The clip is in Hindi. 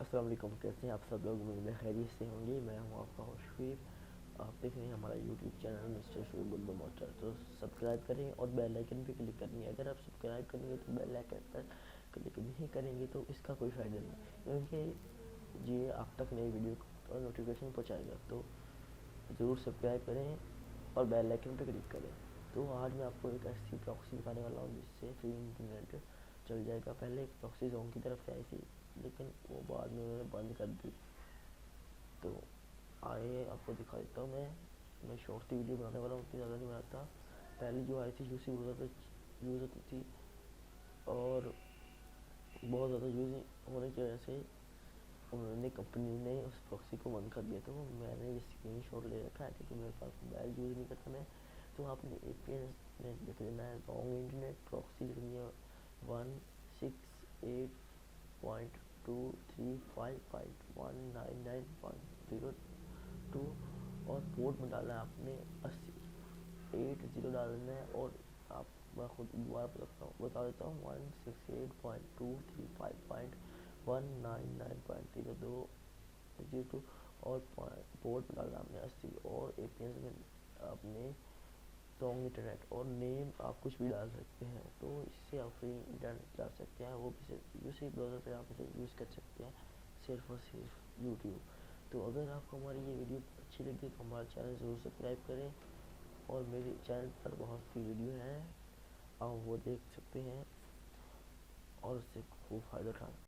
अस्सलाम वालेकुम, कैसे हैं आप सब लोग? उम्मीद है खैरियत से होंगे। मैं हूं आपका होस्ट शुएब। आप देख रहे हैं हमारा YouTube channel mister Shoaib Urdu motor. तो सब्सक्राइब करें और बेल आइकन पे क्लिक करनी है। अगर आप सब्सक्राइब करेंगे तो बेल आइकन पर क्लिक नहीं करेंगे तो इसका कोई फ़ायदा नहीं, क्योंकि ये आप तक नई वीडियो का नोटिफिकेशन पहुँचाएगा। तो ज़रूर सब्सक्राइब करें और बेल आइकन पर क्लिक करें। तो आज मैं आपको एक ऐसी प्रॉक्सी दिखाने वाला हूँ जिससे फ्री इंटरनेट चल जाएगा। पहले एक प्रॉक्सी जोंग की तरफ से आई थी, लेकिन वो बाद में उन्होंने बंद कर दी। तो आइए आपको दिखा देता हूँ। मैं शॉर्ट सी वीडियो बनाने वाला हूँ, उतनी ज़्यादा नहीं बनाता। पहले जो आई थी यूसी यूज़ होती थी और बहुत ज़्यादा यूज़ होने की वजह से उन्होंने कंपनी ने उस प्रॉक्सी को बंद कर दिया। तो मैंने ये स्क्रीन शॉट ले रखा है क्योंकि मेरे पास मोबाइल यूज़ नहीं करता मैं। तो आपने VPN में लिख लेना है जोंग इंटरनेट प्रॉक्सी, लिखनी है 168.235.199.02 और पोर्ट में डालना है आपने 80 डालना है। और आप मैं खुद दोबारा बता देता हूँ 168.235.199.02 और पोर्ट में डालना आपने 80 और APN में आपने जोंग इंटरनेट और नेम आप कुछ भी डाल सकते हैं। तो इससे आप फ्री इंटरनेट चला सकते हैं। वो भी सिर्फ उसी ब्राउज़र पर आप इसे यूज़ कर सकते हैं, सिर्फ और सिर्फ यूट्यूब। तो अगर आपको हमारी ये वीडियो अच्छी लगी तो हमारा चैनल ज़रूर सब्सक्राइब करें और मेरे चैनल पर बहुत सी वीडियो हैं, आप वो देख सकते हैं और उससे खूब फ़ायदा उठाएं।